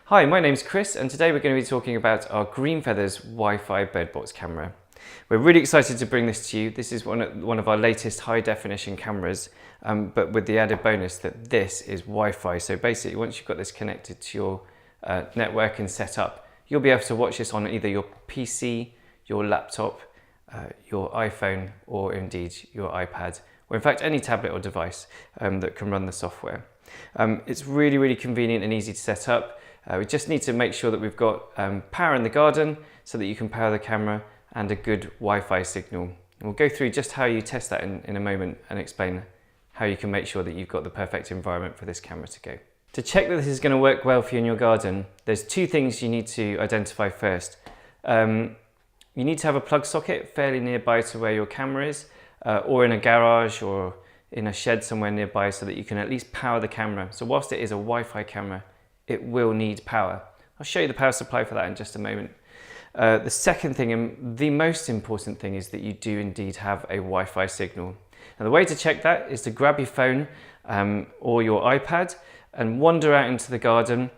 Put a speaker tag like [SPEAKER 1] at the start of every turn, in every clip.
[SPEAKER 1] Hi, my name's Chris and today we're going to be talking about our Green Feathers Wi-Fi birdbox camera. We're really excited to bring this to you. This is one of our latest high definition cameras, but with the added bonus that this is Wi-Fi. So basically once you've got this connected to your network and set up, you'll be able to watch this on either your PC, your laptop, your iPhone, or indeed your iPad, or in fact any tablet or device that can run the software. It's really convenient and easy to set up. We just need to make sure that we've got power in the garden so that you can power the camera and a good Wi-Fi signal. We'll go through just how you test that in a moment and explain how you can make sure that you've got the perfect environment for this camera to go. To check that this is going to work well for you in your garden, there's two things you need to identify first. You need to have a plug socket fairly nearby to where your camera is, or in a garage or in a shed somewhere nearby so that you can at least power the camera. So whilst it is a Wi-Fi camera, it will need power. I'll show you the power supply for that in just a moment. The second thing and the most important thing is that you do indeed have a Wi-Fi signal. Now the way to check that is to grab your phone or your iPad and wander out into the garden.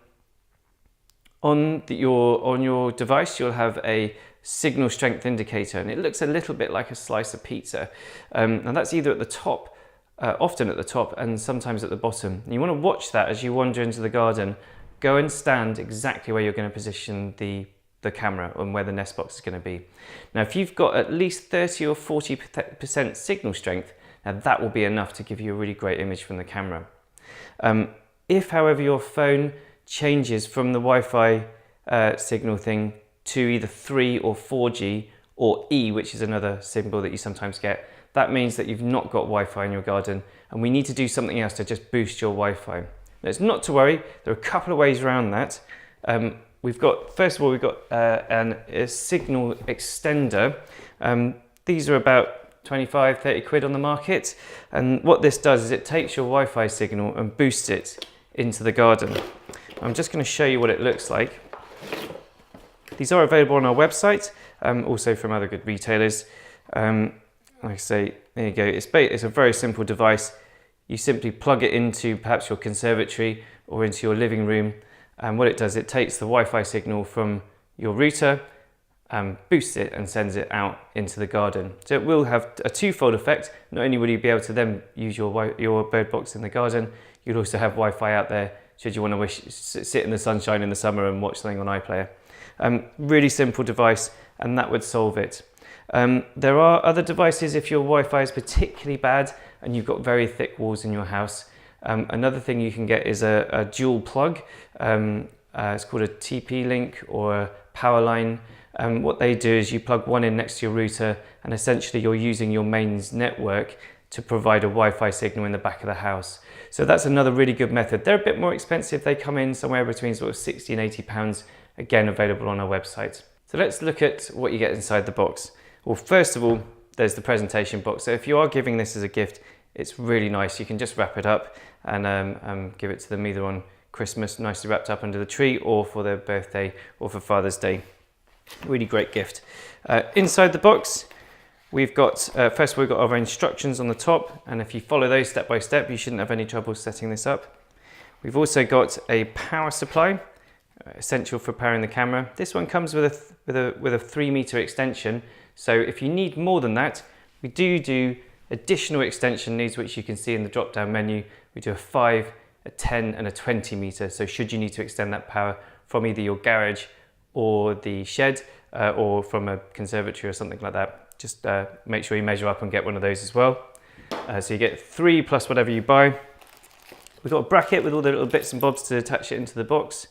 [SPEAKER 1] On your device you'll have a signal strength indicator and it looks a little bit like a slice of pizza. And that's either at the top, often at the top and sometimes at the bottom. And you want to watch that as you wander into the garden. Go and stand exactly where you're going to position the camera and where the nest box is going to be. Now if you've got at least 30 or 40% signal strength, now that will be enough to give you a really great image from the camera. If however your phone changes from the Wi-Fi signal thing to either 3 or 4G or E, which is another symbol that you sometimes get, that means that you've not got Wi-Fi in your garden and we need to do something else to just boost your Wi-Fi. Now, it's not to worry, there are a couple of ways around that. First of all, we've got a signal extender. These are about 25, 30 quid on the market. And what this does is it takes your Wi-Fi signal and boosts it into the garden. I'm just going to show you what it looks like. These are available on our website, also from other good retailers. Like I say, there you go. It's a very simple device. You simply plug it into perhaps your conservatory or into your living room. And what it does, it takes the Wi-Fi signal from your router, boosts it and sends it out into the garden. So it will have a twofold effect. Not only will you be able to then use your bird box in the garden, you'll also have Wi-Fi out there should you want to sit in the sunshine in the summer and watch something on iPlayer. Really simple device and that would solve it. There are other devices if your Wi-Fi is particularly bad and you've got very thick walls in your house. Another thing you can get is a dual plug. It's called a TP-Link or a power line. What they do is you plug one in next to your router and essentially you're using your mains network to provide a Wi-Fi signal in the back of the house. So that's another really good method. They're a bit more expensive. They come in somewhere between sort of 60 and 80 pounds, again available on our website. So let's look at what you get inside the box. Well, first of all, there's the presentation box. So if you are giving this as a gift, it's really nice. You can just wrap it up and give it to them either on Christmas, nicely wrapped up under the tree, or for their birthday or for Father's Day. Really great gift. Inside the box, we've got, first of all, we've got our instructions on the top. And if you follow those step by step, you shouldn't have any trouble setting this up. We've also got a power supply, essential for powering the camera. This one comes with a 3-meter extension. So if you need more than that, we do additional extension needs, which you can see in the drop down menu. We do a 5, a 10 and a 20 meter. So should you need to extend that power from either your garage or the shed or from a conservatory or something like that, just make sure you measure up and get one of those as well. So you get 3 plus whatever you buy. We've got a bracket with all the little bits and bobs to attach it into the box.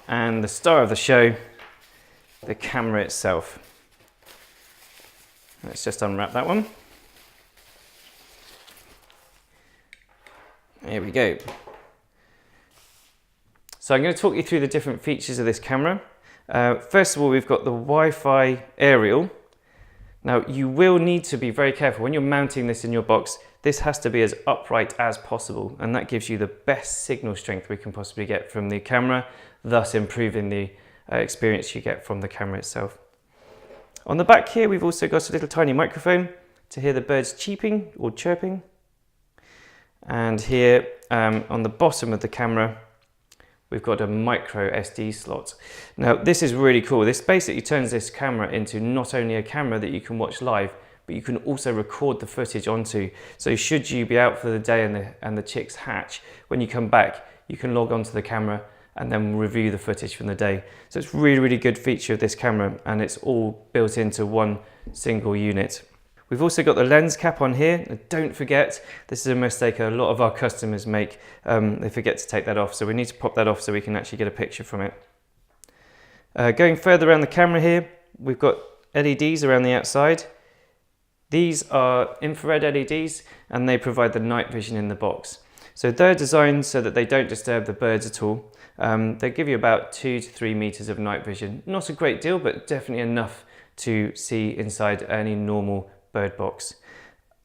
[SPEAKER 1] And the star of the show, the camera itself. Let's just unwrap that one. Here we go. So I'm going to talk you through the different features of this camera. First of all, we've got the Wi-Fi aerial. Now you will need to be very careful when you're mounting this in your box. This has to be as upright as possible, and that gives you the best signal strength we can possibly get from the camera, thus improving the experience you get from the camera itself. On the back here, we've also got a little tiny microphone to hear the birds cheeping or chirping. And here on the bottom of the camera, we've got a Microsd slot. Now this is really cool. This basically turns this camera into not only a camera that you can watch live, but you can also record the footage onto. So should you be out for the day and the chicks hatch, when you come back, you can log onto the camera and then review the footage from the day. So it's really, really good feature of this camera, and it's all built into one single unit. We've also got the lens cap on here. And don't forget, this is a mistake a lot of our customers make. They forget to take that off. So we need to pop that off so we can actually get a picture from it. Going further around the camera here, we've got LEDs around the outside. These are infrared LEDs, and they provide the night vision in the box. So they're designed so that they don't disturb the birds at all. They give you about 2 to 3 meters of night vision. Not a great deal, but definitely enough to see inside any normal bird box.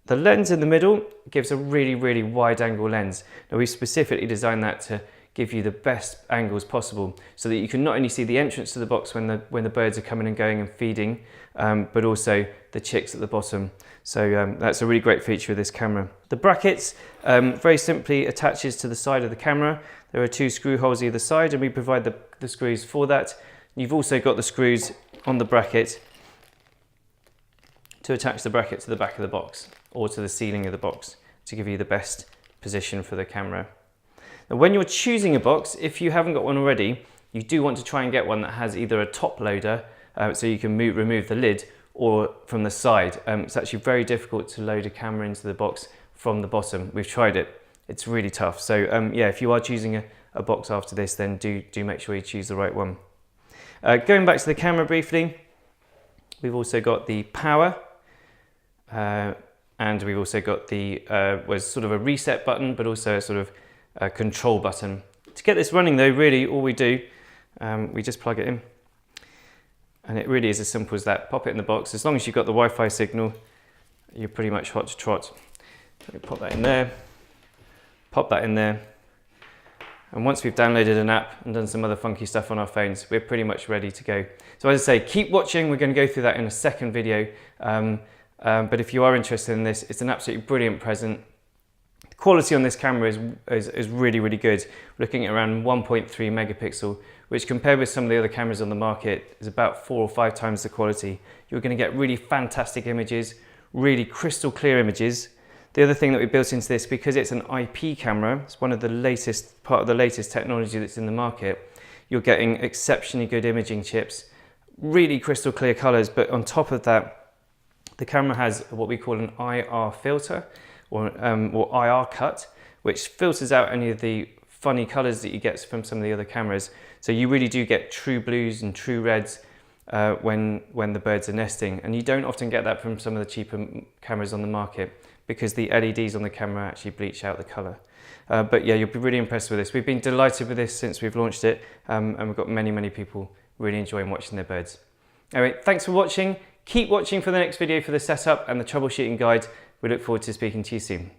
[SPEAKER 1] The lens in the middle gives a really, really wide angle lens. Now we've specifically designed that to give you the best angles possible so that you can not only see the entrance to the box when the birds are coming and going and feeding, but also the chicks at the bottom. So that's a really great feature of this camera. The brackets very simply attaches to the side of the camera. There are 2 screw holes either side, and we provide the screws for that. You've also got the screws on the bracket to attach the bracket to the back of the box or to the ceiling of the box to give you the best position for the camera. Now, when you're choosing a box, if you haven't got one already, you do want to try and get one that has either a top loader, so you can remove the lid, or from the side. It's actually very difficult to load a camera into the box from the bottom. We've tried it. It's really tough. So yeah, if you are choosing a box after this, then do make sure you choose the right one. Going back to the camera briefly, we've also got the power, and we've also got the was sort of a reset button, but also a sort of a control button. To get this running though, really all we do, we just plug it in. And it really is as simple as that. Pop it in the box. As long as you've got the Wi-Fi signal, you're pretty much hot to trot. So we pop that in there, pop that in there. And once we've downloaded an app and done some other funky stuff on our phones, we're pretty much ready to go. So as I say, keep watching. We're going to go through that in a second video. But if you are interested in this, it's an absolutely brilliant present. The quality on this camera is really, really good. We're looking at around 1.3 megapixel, which compared with some of the other cameras on the market is about 4 or 5 times the quality. You're going to get really fantastic images, really crystal clear images. The other thing that we built into this, because it's an IP camera, it's one of the latest, part of the latest technology that's in the market, you're getting exceptionally good imaging chips, really crystal clear colors, but on top of that, the camera has what we call an IR filter, or IR cut, which filters out any of the funny colors that you get from some of the other cameras. So you really do get true blues and true reds when the birds are nesting, and you don't often get that from some of the cheaper cameras on the market because the LEDs on the camera actually bleach out the color. But yeah, you'll be really impressed with this. We've been delighted with this since we've launched it, and we've got many people really enjoying watching their birds. Anyway, thanks for watching. Keep watching for the next video for the setup and the troubleshooting guide. We look forward to speaking to you soon.